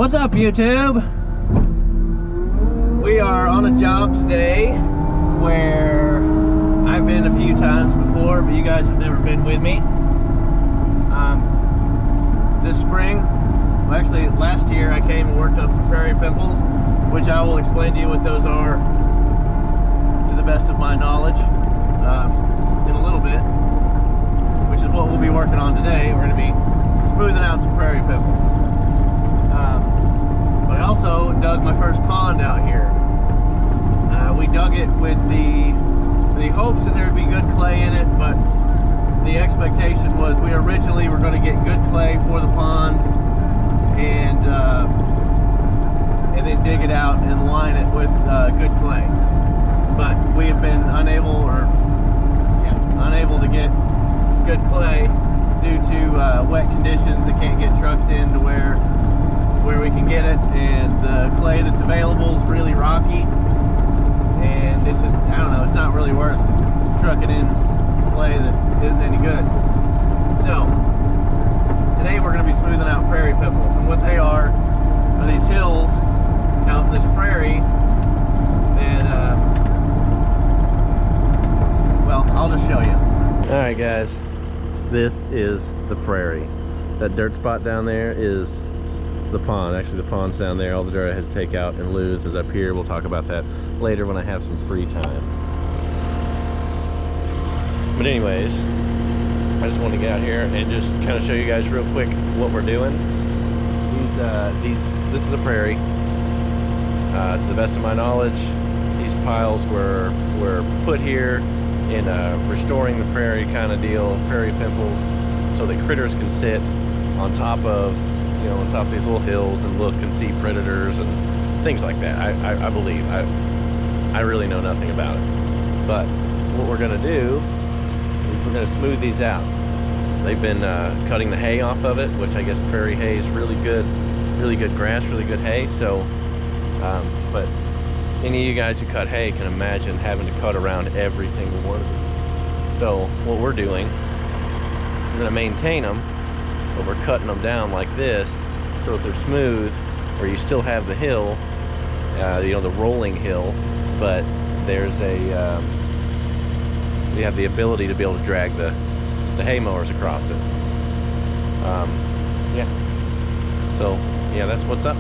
What's up, YouTube? We are on a job today where I've been a few times before, but you guys have never been with me. This spring, well, actually last year, I came and worked on some prairie pimples, which I will explain to you what those are to the best of my knowledge in a little bit, which is what we'll be working on today. We're going to be smoothing out some prairie pimples. But I also dug my first pond out here. We dug it with the hopes that there'd be good clay in it, but the expectation was we originally were going to get good clay for the pond and then dig it out and line it with good clay. But we have been unable to get good clay due to wet conditions. They can't get trucks in to where we can get it, and the clay that's available is really rocky, and it's just, I don't know, it's not really worth trucking in clay that isn't any good. So today we're going to be smoothing out prairie pimples, and what they are these hills out in this prairie that well, I'll just show you. All right, guys, this is the prairie. That dirt spot down there is the pond. Actually, the pond's down there. All the dirt I had to take out and lose is up here. We'll talk about that later when I have some free time. But anyways, I just wanted to get out here and just kind of show you guys real quick what we're doing. This is a prairie. To the best of my knowledge, these piles were put here in a restoring the prairie kind of deal, prairie pimples, so that critters can sit on top of, on top of these little hills and look and see predators and things like that. I believe. I really know nothing about it. But what we're gonna do is we're gonna smooth these out. They've been cutting the hay off of it, which I guess prairie hay is really good grass, really good hay. So, but any of you guys who cut hay can imagine having to cut around every single one of them. So what we're doing, we're gonna maintain them, but we're cutting them down like this so that they're smooth, where you still have the hill, the rolling hill, but there's you have the ability to be able to drag the hay mowers across it. So yeah, that's what's up.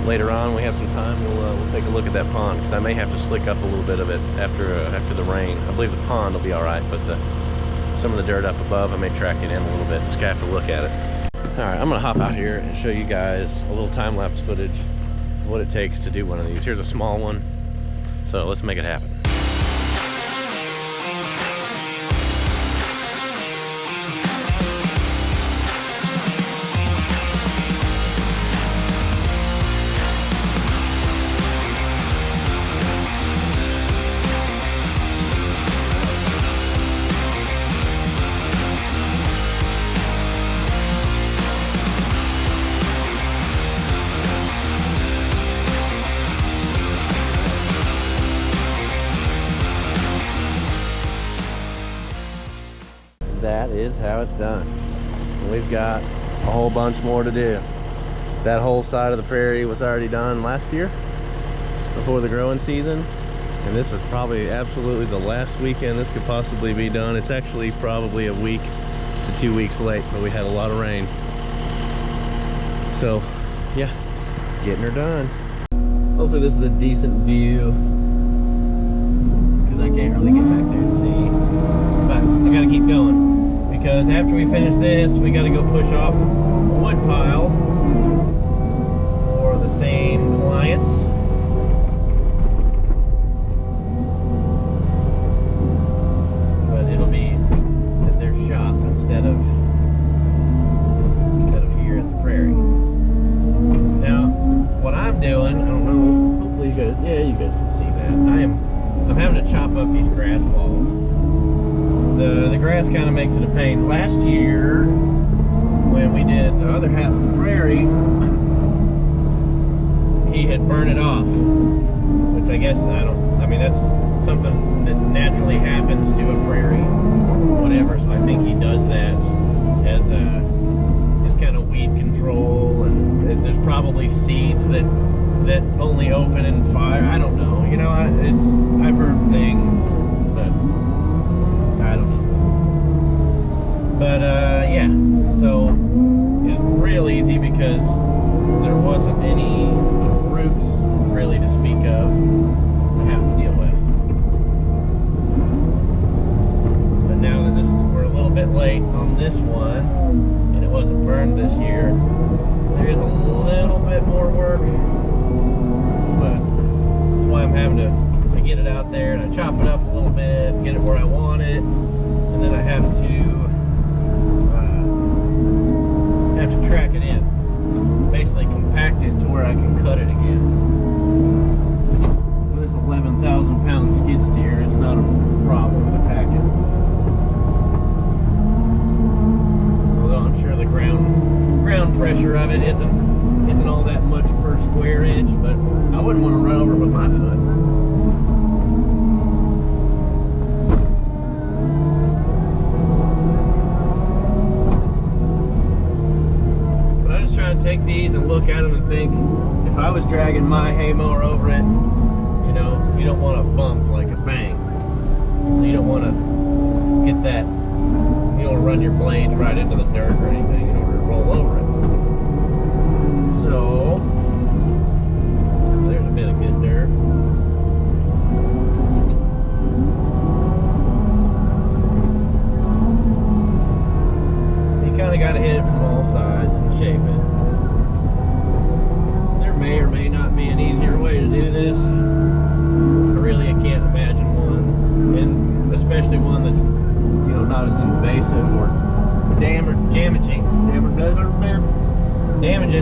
Later on, we have some time, we'll take a look at that pond, because I may have to slick up a little bit of it after the rain. I believe the pond will be all right, but some of the dirt up above, I may track it in a little bit. Just gonna have to look at it. All right, I'm gonna hop out here and show you guys a little time-lapse footage of what it takes to do one of these. Here's a small one, so let's make it happen. That is how it's done. We've got a whole bunch more to do. That whole side of the prairie was already done last year before the growing season, and this is probably absolutely the last weekend this could possibly be done. It's actually probably a week to 2 weeks late, but we had a lot of rain. So yeah, getting her done. Hopefully this is a decent view, because I can't really get back there and see, but I gotta keep going, because after we finish this, we got to go push off a wood pile for the same client. But it'll be at their shop instead of here at the prairie. Now, what I'm doing, I don't know, hopefully you guys can see that. I'm having to chop up these grass balls. The grass kind of makes it a pain. Last year, when we did the other half of the prairie, he had burned it off, which I guess, I mean, that's something that naturally happens to a prairie, whatever, so I think he does that as kind of weed control, and there's probably yeah, so it's real easy because there wasn't any roots really to speak of to have to deal with. But now that we're a little bit late on this one, and it wasn't burned this year, there is a little bit more work, but that's why I'm having to get it out there, and I chop it up a little bit, get it where I want it, and then I have to track it in, basically compact it to where I can cut it again. With this 11,000 pound skid steer, it's not a problem to pack it. Although I'm sure the ground pressure of it isn't all that much per square inch, but I wouldn't want to run over it with my foot. Take these and look at them and think, if I was dragging my hay mower over it, you know, you don't want a bump like a bang. So you don't want to get that, you don't want to run your blades right into the dirt or anything in order to roll over it. So, there's a bit of good dirt. You kind of got to hit it from all sides and shape it. May or may not be an easier way to do this. I can't imagine one, and especially one that's, you know, not as invasive or damaging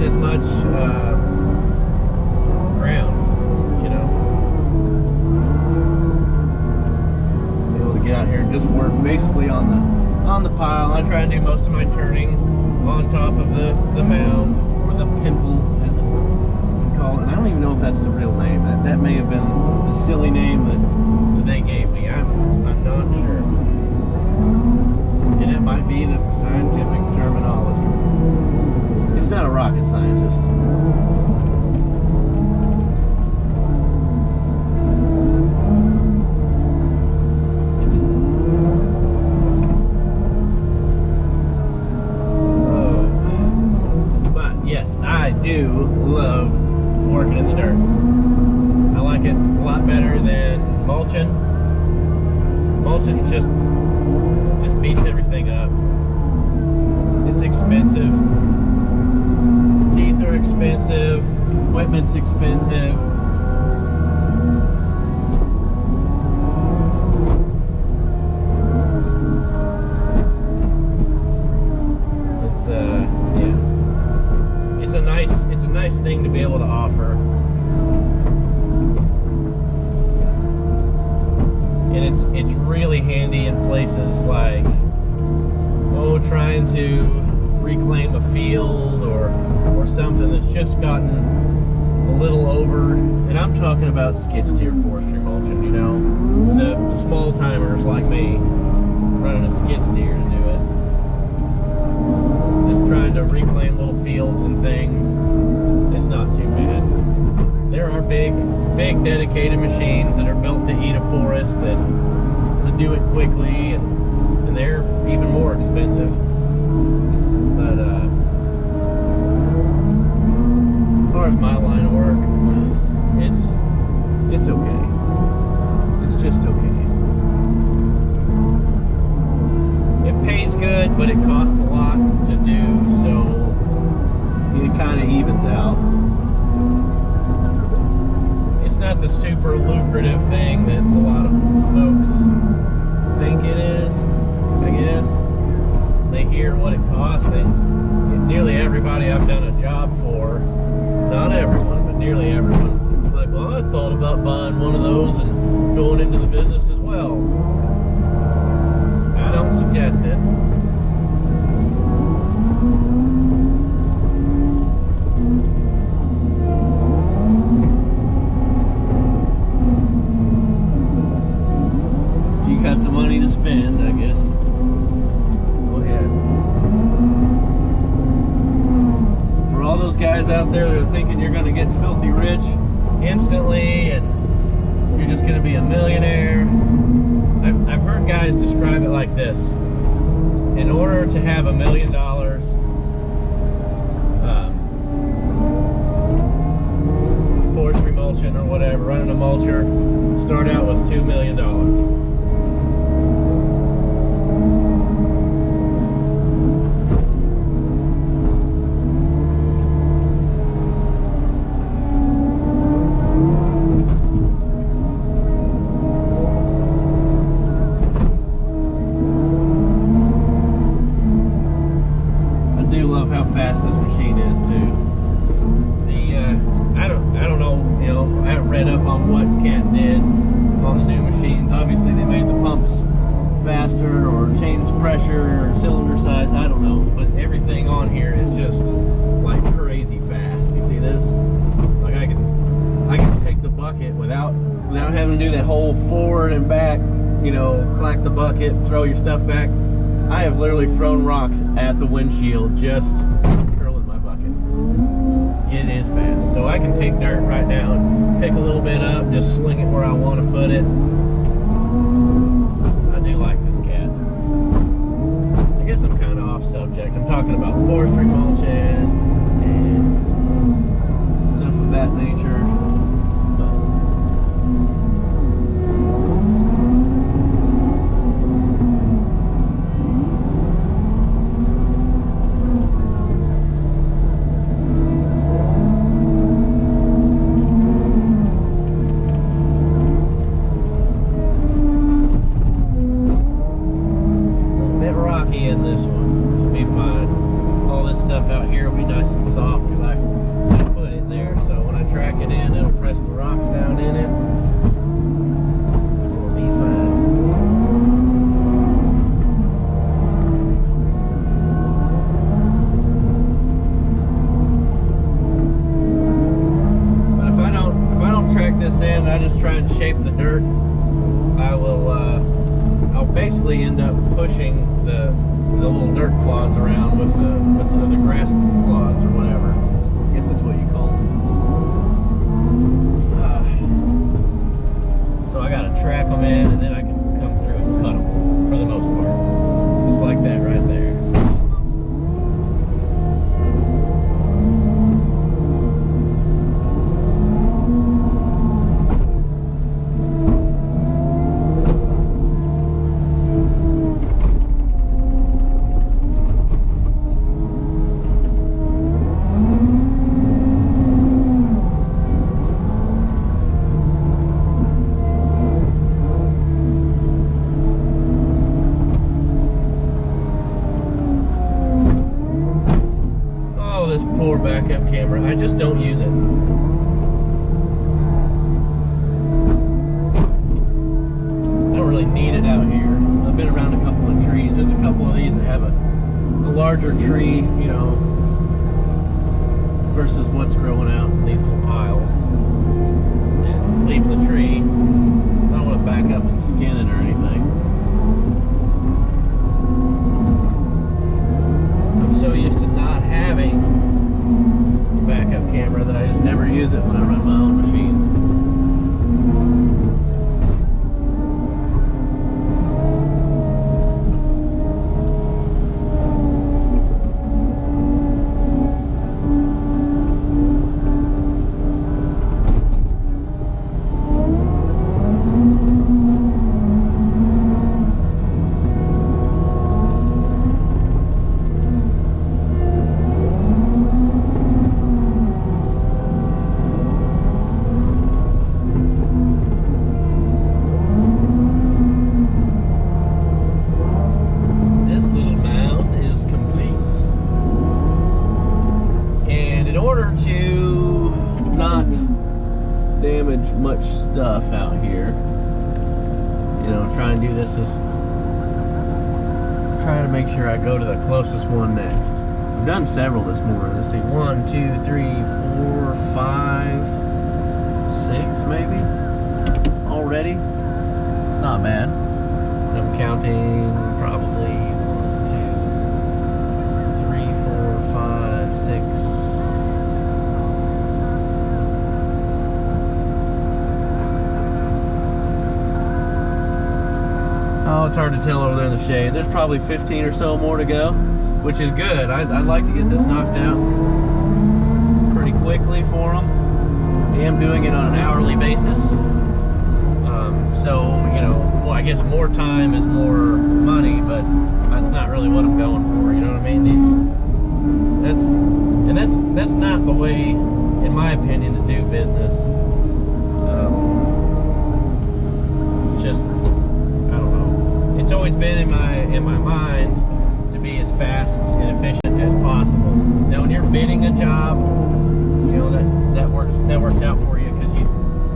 as much ground, you know. Be able to get out here and just work basically on the pile. I try and do most of my turning on top of the mound, or the pimple, as it call it. And I don't even know if that's the real name. That may have been the silly name that they gave me. I'm not sure. And it might be the scientific terminology. It's not a rocket scientist. But yes, I do love working in the dirt. I like it a lot better than mulching. Mulching just beats everything up. It's expensive. Teeth are expensive. Equipment's expensive. It's a nice thing to be able to offer. And it's really handy in places like, trying to reclaim a field or something that's just gotten a little over, and I'm talking about skid steer forestry mulching, you know, the small timers like me running a skid steer to do it. Just trying to reclaim little fields and things. It's not too bad. There are big dedicated machines that are built to eat a forest and to do it quickly, and they're even more expensive. But as far as my line of work, it's okay. It's just okay. It pays good, but it costs a lot to do, so it kind of evens out. It's not the super lucrative thing that a lot of folks think it is, I guess. They hear what it costs, and nearly everybody I've done a job for, not everyone, but nearly everyone, is like, well, I thought about buying one of those and going into the business as well. I don't suggest it. If you got the money to spend, I guess, go ahead. For all those guys out there that are thinking you're going to get filthy rich instantly and you're just going to be a millionaire, I've heard guys describe it like this, and in order to have $1 million, forestry mulching or whatever, running a mulcher, start out with $2 million. Fast this machine is too. I don't know, you know, I haven't read up on what Cat did on the new machines. Obviously they made the pumps faster or changed pressure or cylinder size, I don't know, but everything on here is just like crazy fast. You see this? Like I can take the bucket without having to do that whole forward and back, you know, clack the bucket, throw your stuff back. I have literally thrown rocks at the windshield just curling my bucket. It is fast. So I can take dirt right now and pick a little bit up, just sling it where I want to put it. I do like this Cat. I guess I'm kind of off subject. I'm talking about forestry mulching and stuff of that nature. In this one, so be fine. All this stuff out here will be nice and soft because I put it there, so when I track it in, it'll press the rocks down in it. It'll be fine. But if I don't track this in, I just try and shape the dirt, I'll basically end up pushing the little dirt clods around with the grass clods or whatever. I guess that's what you call them. So I gotta track them in, and then I can come through and cut them for the most part. Just like that right there. Poor backup camera. I just don't use it. I don't really need it out here. I've been around a couple of trees. There's a couple of these that have a larger tree, you know, versus what's growing out in these little piles. And leaving the tree. I don't want to back up and skin it or anything. I'm so used to not having backup camera that I just never use it when I run my own machine. Damage much stuff out here. You know, try and do this as try to make sure I go to the closest one next. I've done several this morning. Let's see, 1, 2, 3, 4, 5, 6 maybe already. It's not bad. I'm counting probably 1, 2, 3, 4, 5, 6. Oh, it's hard to tell over there in the shade. There's probably 15 or so more to go, which is good. I'd like to get this knocked out pretty quickly for them. I am doing it on an hourly basis. So, you know, well, I guess more time is more money, but that's not really what I'm going for, you know what I mean? That's not the way, in my opinion, to do business. Just, I don't know. It's always been in my mind to be as fast and efficient as possible. Now, when you're bidding a job, you know, that works out for you, because you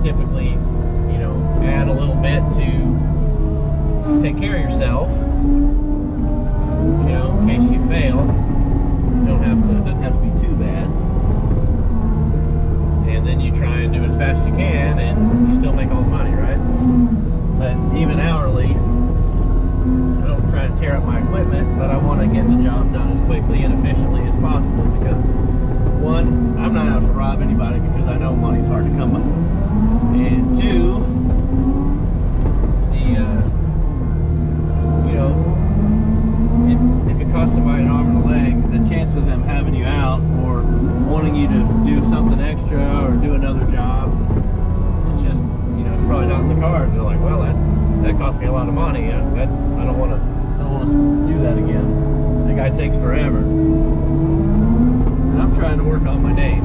typically, you know, add a little bit to take care of yourself, you know, in case you fail. It doesn't have to be too bad. And then you try and do it as fast as you can, and you still make all the money, right? But even hourly, I don't try and tear up my equipment, but I want to get the job done as quickly and efficiently as possible, because one, I'm not out to rob anybody, because I know money's hard to come by. And two, you know, if it costs somebody an arm and a leg, the chance of them having you out or wanting you to do something extra or do another job, it's just, you know, it's probably not in the cards. They're like, well, that cost me a lot of money. I don't want to do that again. That guy takes forever. And I'm trying to work on my name.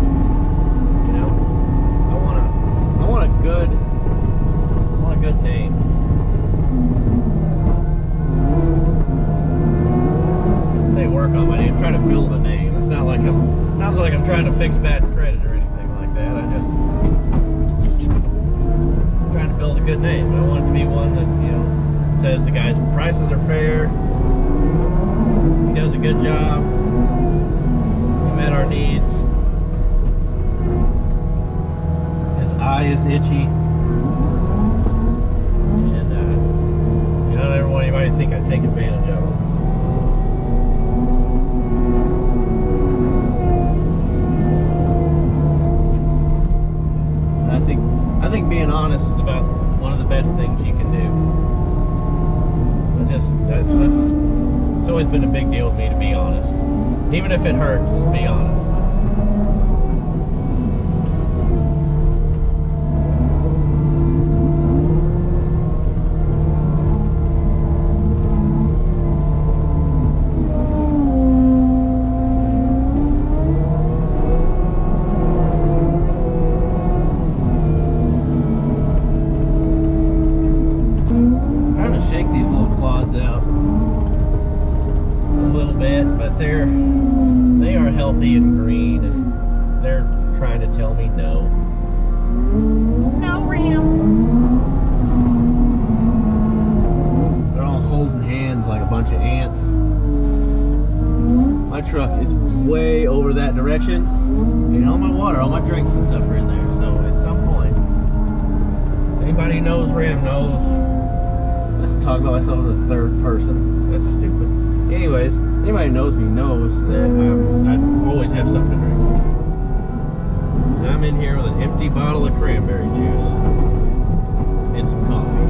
You know, I want a good name. Work on my name, try to build a name. It's not like I'm trying to fix bad credit or anything like that. I'm trying to build a good name. I want it to be one that, you know, says the guy's prices are fair, he does a good job, he met our needs, his eye is itchy, and you know, I don't want anybody to think I take advantage of him. I think being honest is about one of the best things you can do. It's always been a big deal with me to be honest. Even if it hurts, be honest. They are healthy and green, and they're trying to tell me no. No, Ram. They're all holding hands like a bunch of ants. My truck is way over that direction, and all my water, all my drinks and stuff are in there. So at some point, anybody who knows Ram knows. Let's talk about myself in the third person. That's stupid. Anyways, anybody who knows me knows that I always have something to drink. And I'm in here with an empty bottle of cranberry juice and some coffee.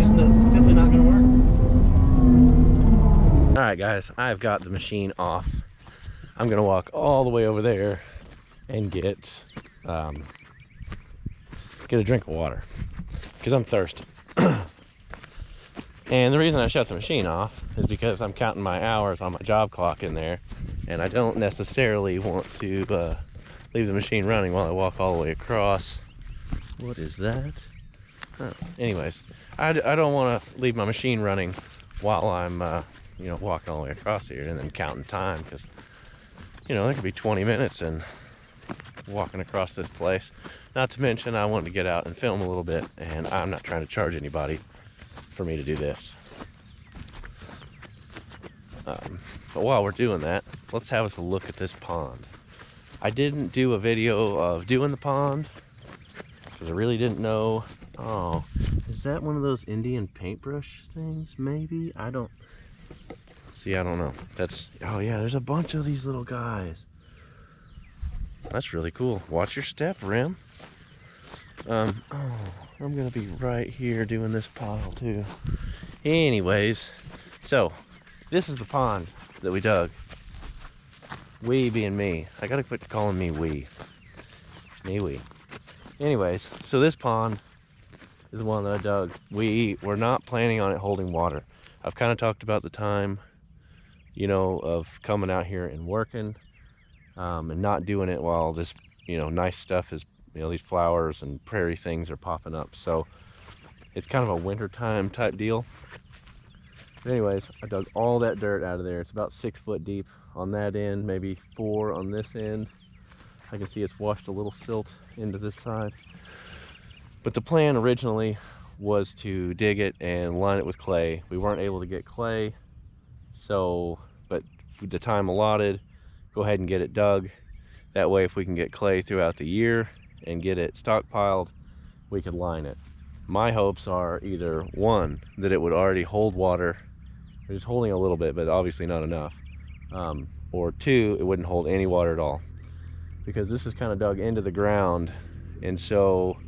It's just simply not going to work. Alright guys, I've got the machine off. I'm going to walk all the way over there and get a drink of water, because I'm thirsty. And the reason I shut the machine off is because I'm counting my hours on my job clock in there, and I don't necessarily want to leave the machine running while I walk all the way across. What is that? Huh. Anyways, I don't want to leave my machine running while I'm you know, walking all the way across here and then counting time, because, you know, there could be 20 minutes and walking across this place. Not to mention, I want to get out and film a little bit, and I'm not trying to charge anybody for me to do this. But while we're doing that, let's have us a look at this pond. I didn't do a video of doing the pond because I really didn't know. Oh, is that one of those Indian paintbrush things? Maybe? I don't know. Oh yeah, there's a bunch of these little guys. That's really cool. Watch your step, Rim. Oh, I'm gonna be right here doing this pile too. Anyways, so this is the pond that we dug. We being me. I gotta quit calling me we. We. Anyways, so this pond is the one that I dug. We were not planning on it holding water. I've kind of talked about the time, you know, of coming out here and working, and not doing it while this, you know, nice stuff is, you know, these flowers and prairie things are popping up. So it's kind of a wintertime type deal. But anyways, I dug all that dirt out of there. It's about 6 foot deep on that end, maybe 4 on this end. I can see it's washed a little silt into this side. But the plan originally was to dig it and line it with clay. We weren't able to get clay, so, but the time allotted, go ahead and get it dug. That way, if we can get clay throughout the year and get it stockpiled, we could line it. My hopes are either one, that it would already hold water. It's holding a little bit, but obviously not enough. Or two, it wouldn't hold any water at all, because this is kind of dug into the ground, and so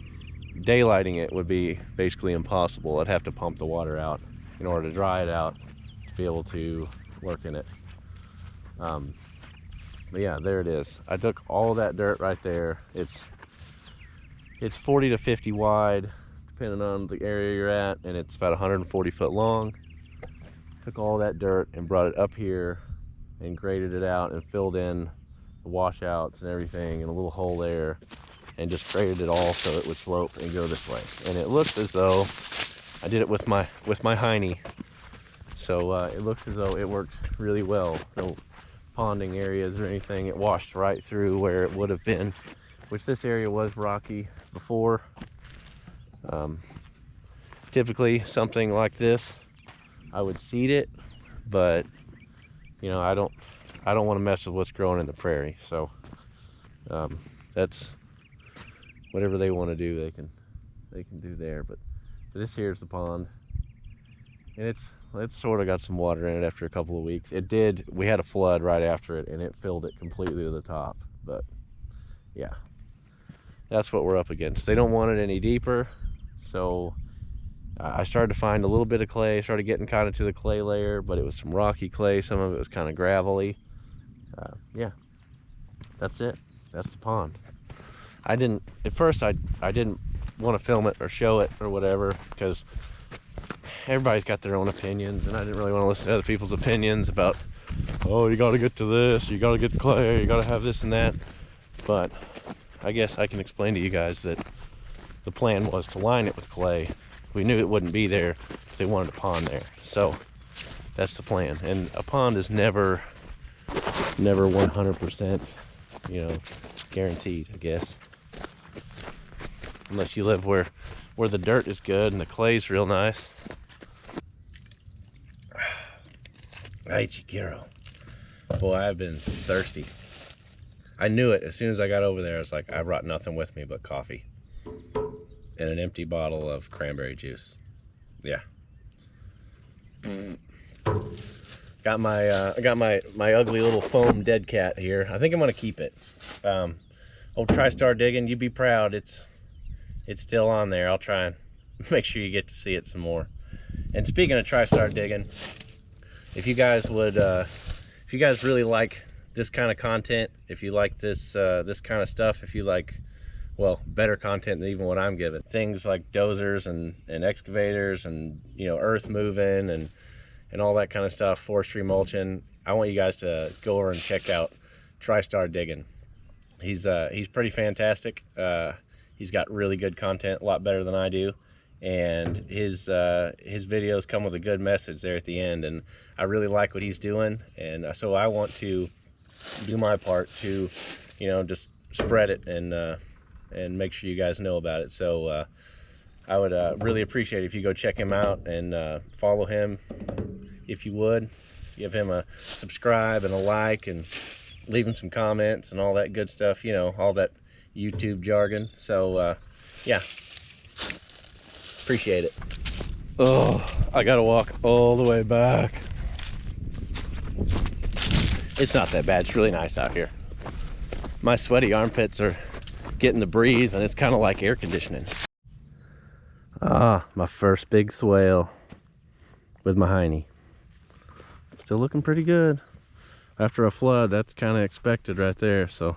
daylighting it would be basically impossible. I'd have to pump the water out in order to dry it out to be able to work in it. But yeah, there it is. I took all that dirt right there. It's 40 to 50 wide, depending on the area you're at, and it's about 140 foot long. Took all that dirt and brought it up here and graded it out and filled in the washouts and everything in a little hole there, and just graded it all so it would slope and go this way. And it looks as though I did it with my hiney, so it looks as though it worked really well. No ponding areas or anything. It washed right through where it would have been, which this area was rocky before. Typically something like this, I would seed it, but you know, I don't want to mess with what's growing in the prairie. So that's whatever they want to do, they can do there. But this here is the pond, and it's sort of got some water in it after a couple of weeks. It did. We had a flood right after it, and it filled it completely to the top. But yeah, that's what we're up against. They don't want it any deeper, so I started to find a little bit of clay. Started getting kind of to the clay layer, but it was some rocky clay. Some of it was kind of gravelly. Yeah, that's it. That's the pond. At first I didn't want to film it or show it or whatever, because everybody's got their own opinions, and I didn't really want to listen to other people's opinions about, oh, you got to get to this, you got to get the clay, you got to have this and that. But I guess I can explain to you guys that the plan was to line it with clay. We knew it wouldn't be there, but they wanted a pond there, so that's the plan. And a pond is never 100%, you know, guaranteed, I guess, unless you live where the dirt is good and the clay's real nice. Ay, chiquero. Boy, I've been thirsty. I knew it as soon as I got over there. I was like, I brought nothing with me but coffee and an empty bottle of cranberry juice. Yeah. Got my I got my ugly little foam dead cat here. I think I'm gonna keep it. Old TriStar digging, you'd be proud. It's still on there. I'll try and make sure you get to see it some more. And speaking of TriStar digging, if you guys would, if you guys really like this kind of content, if you like this this kind of stuff, if you like, well, better content than even what I'm giving, things like dozers and excavators and, you know, earth moving and all that kind of stuff, forestry mulching, I want you guys to go over and check out TriStar Digging. He's pretty fantastic. He's got really good content, a lot better than I do, and his videos come with a good message there at the end, and I really like what he's doing, and so I want to do my part to, you know, just spread it and make sure you guys know about it. So I would really appreciate it if you go check him out and follow him, if you would. Give him a subscribe and a like, and leave him some comments and all that good stuff, you know, all that YouTube jargon. So yeah, appreciate it. Oh, I gotta walk all the way back. It's not that bad. It's really nice out here. My sweaty armpits are getting the breeze, and it's kind of like air conditioning. Ah, my first big swale with my hiney. Still looking pretty good. After a flood, that's kind of expected right there. So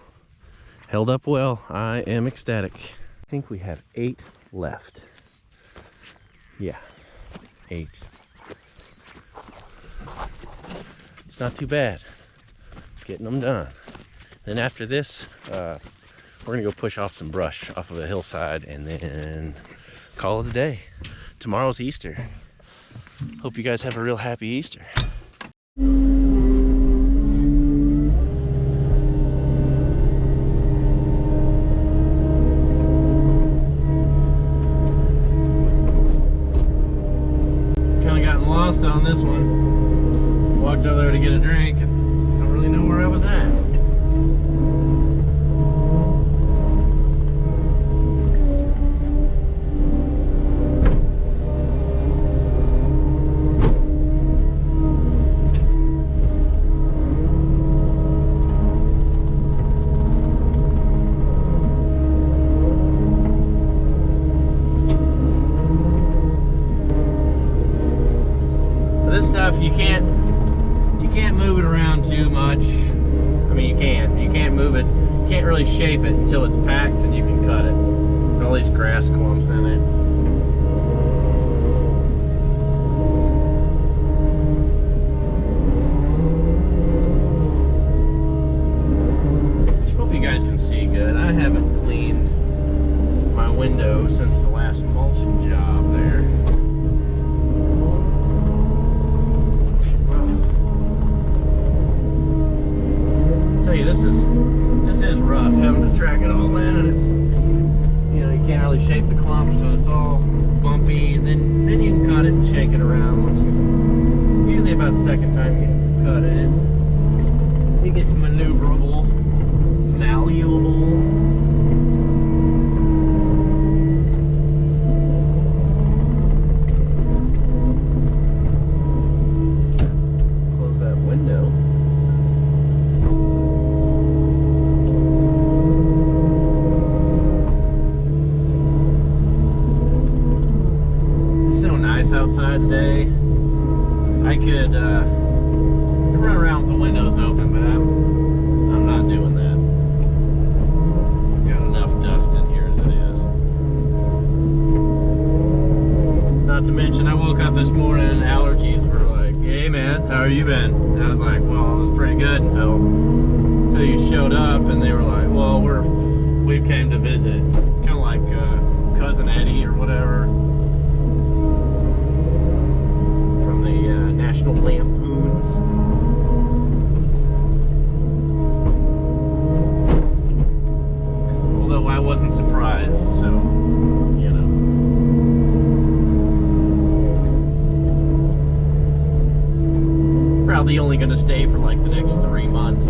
held up well. I am ecstatic. I think we have 8 left. Yeah, 8. It's not too bad. Getting them done. Then after this, we're gonna go push off some brush off of a hillside and then call it a day. Tomorrow's Easter. Hope you guys have a real happy Easter. Kind of gotten lost on this one. Walked over there to get a drink and don't really know where I was at. This stuff you can't move it around too much. I mean, you can't move it. You can't really shape it until it's packed and you can cut it. With all these grass clumps in it. Hope you guys can see good. I haven't cleaned my window since the last mulching job there. This is rough, having to track it all in, and it's, you know, you can't really shape the clump, so it's all bumpy, and then you can cut it and shake it around once you, usually about the second time you cut it. It gets maneuverable, malleable. Close that window. Outside today, I could run around with the windows open, but I'm not doing that. Got enough dust in here as it is. Not to mention, I woke up this morning and allergies were like, "Hey man, how are you been?" And I was like, "Well, I was pretty good until you showed up," and they were like, "Well, we came to visit," kind of like Cousin Eddie or whatever. National Lampoons. Although I wasn't surprised, so, you know. Probably only going to stay for like the next 3 months.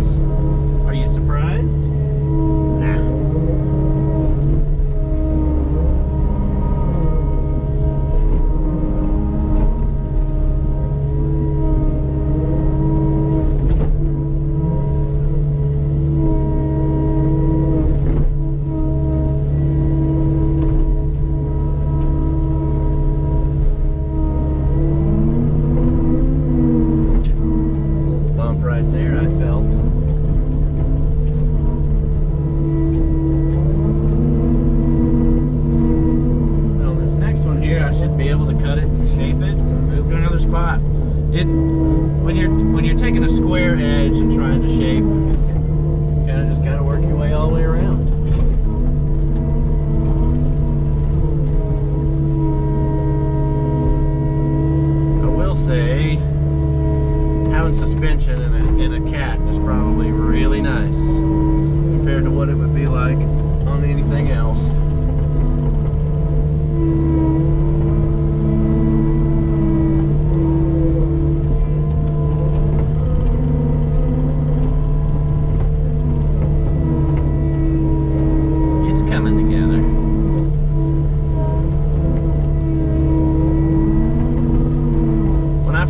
Are you surprised? Nah. When you're taking a square edge and trying to shape, you kind of just got to work your way all the way around. I will say, having suspension in a cat is probably really nice compared to what it would be like on anything else.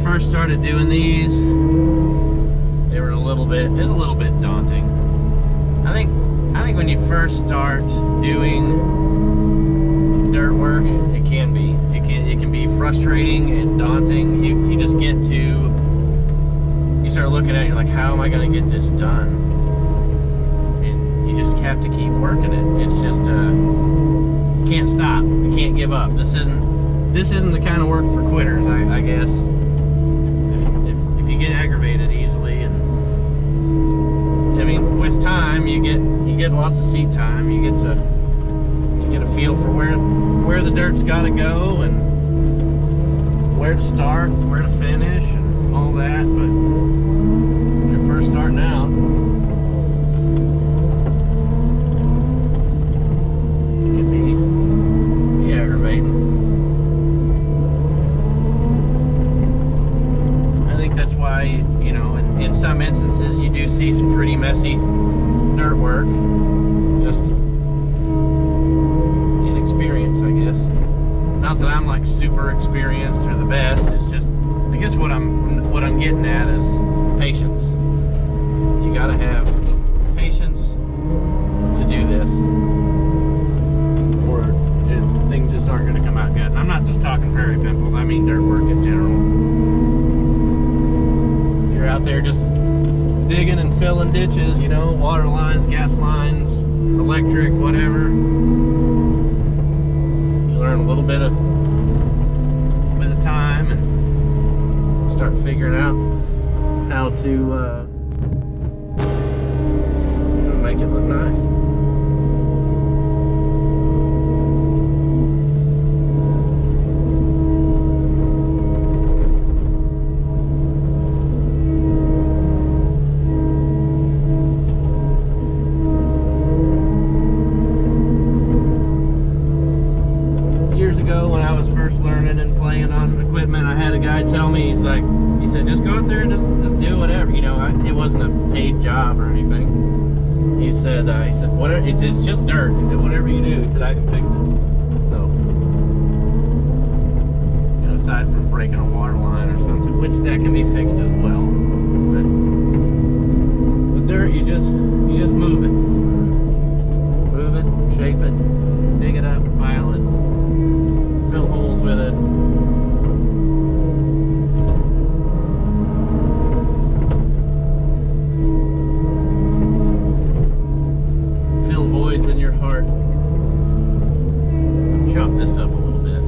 First started doing these, they were a little bit daunting. I think when you first start can be. It can be frustrating and daunting. You just get to, you start looking at it, you're like, how am I going to get this done? And you just have to keep working it. It's just you can't stop. You can't give up. This isn't the kind of work for quitters, I guess. If you get aggravated easily, and I mean, with time you get lots of seat time. You get a feel for where the dirt's got to go and where to start, where to finish, and all that. But when you're first starting out, it can be aggravating. I think that's why, you know, in some instances you do see some pretty messy dirt work. Just inexperience, I guess. Not that I'm like super experienced or the best. It's just, I guess what I'm getting at is patience. You gotta have patience to do this, or things just aren't gonna come out good. And I'm not just talking prairie pimples, I mean dirt work in general. If you're out there just digging and filling ditches, you know, water lines, gas lines, electric, whatever, you learn a little bit of time and start figuring out how to you know, make it look nice. Years ago, when I was first learning and playing on equipment, I had a guy tell me, he said, just go out there and just do whatever. You know, it wasn't a paid job or anything. He said, whatever. He said, it's just dirt. He said, whatever you do, he said, I can fix it. So, you know, aside from breaking a water line or something, which that can be fixed as well. But the dirt, you just move it. Move it, shape it, dig it up, pile it, fill holes with it. Fill voids in your heart. Chop this up a little bit.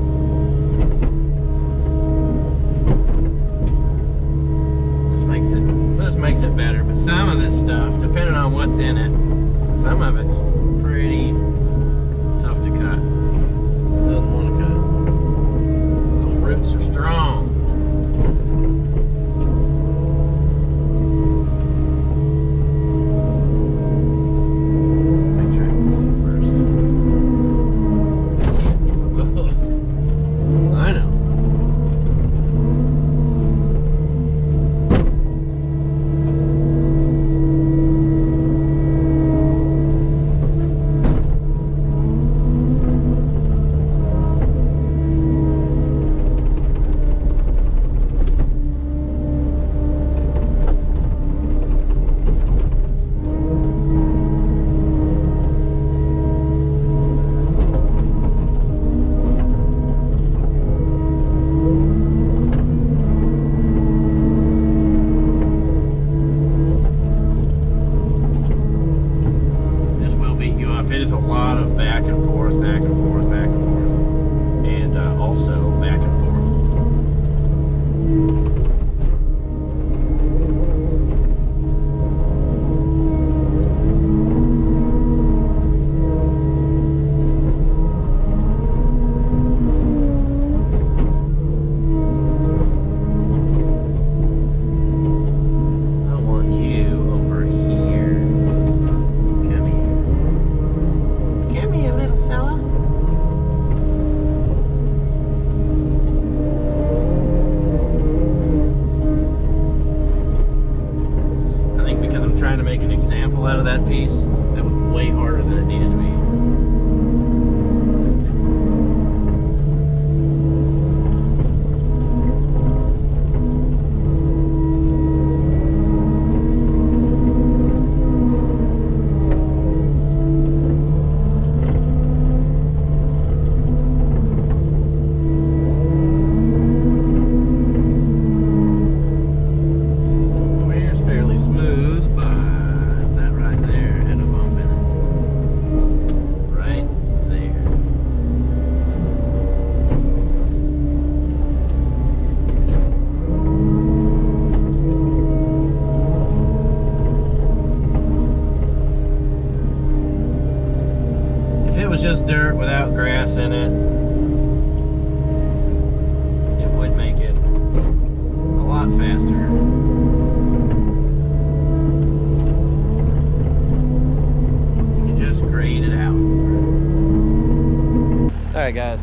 guys,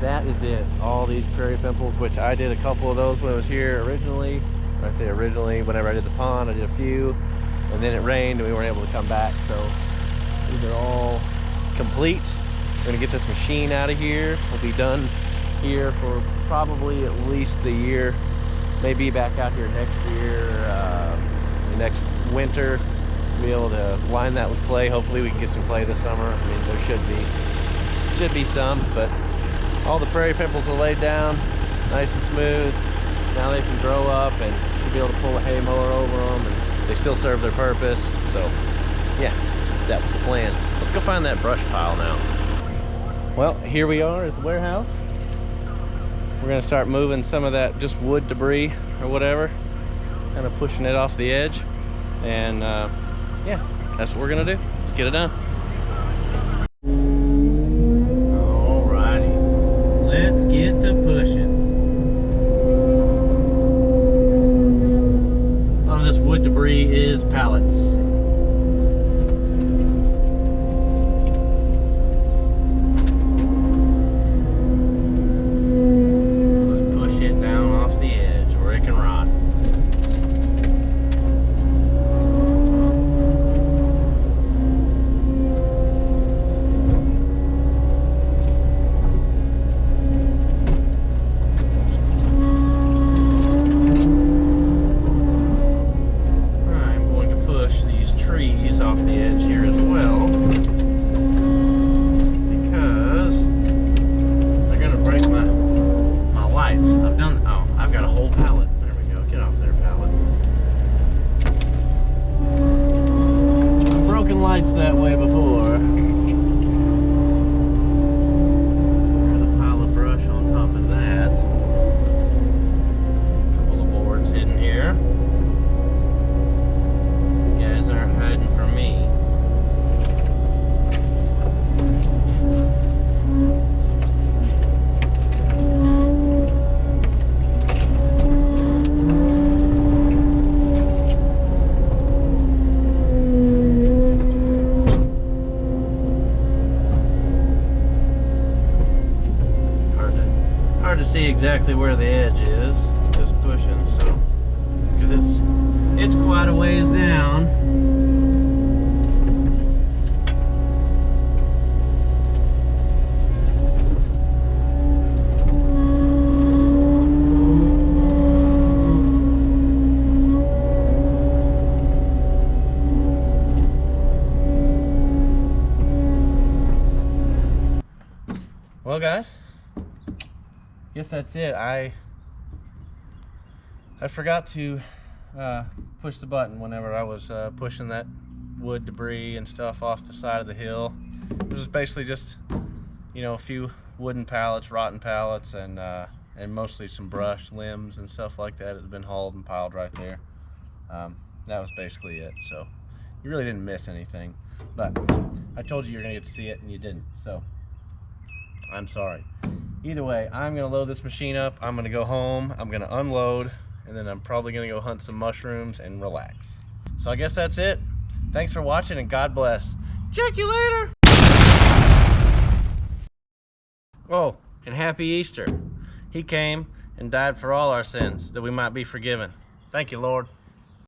that is it. All these prairie pimples, which I did a couple of those when I was here originally. When I say originally, whenever I did the pond, I did a few, and then it rained and we weren't able to come back. So these are all complete. We're gonna get this machine out of here. We'll be done here for probably at least a year. Maybe back out here next year, next winter. Be able to line that with clay. Hopefully we can get some clay this summer. I mean, there should be some, but all the prairie pimples are laid down nice and smooth. Now they can grow up and should be able to pull a hay mower over them, and they still serve their purpose. So yeah, that was the plan. Let's go find that brush pile now. Well, here we are at the warehouse. We're gonna start moving some of that just wood debris or whatever, kind of pushing it off the edge, and yeah, that's what we're gonna do. Let's get it done. Alrighty, let's get to pushing. A lot of this wood debris is pallets. That way before. There's a pile of brush on top of that. A couple of boards hidden here. You guys aren't hiding from me. See exactly where the edge is, just pushing, so because it's quite a ways down. Well, guys, guess that's it. I forgot to push the button whenever I was pushing that wood debris and stuff off the side of the hill. It was basically just, you know, a few wooden pallets, rotten pallets, and mostly some brush, limbs, and stuff like that had been hauled and piled right there. That was basically it. So you really didn't miss anything, but I told you you're gonna get to see it and you didn't. So I'm sorry. Either way, I'm gonna load this machine up. I'm gonna go home, I'm gonna unload, and then I'm probably gonna go hunt some mushrooms and relax. So I guess that's it. Thanks for watching and God bless. Check you later. Oh, and happy Easter. He came and died for all our sins that we might be forgiven. Thank you, Lord.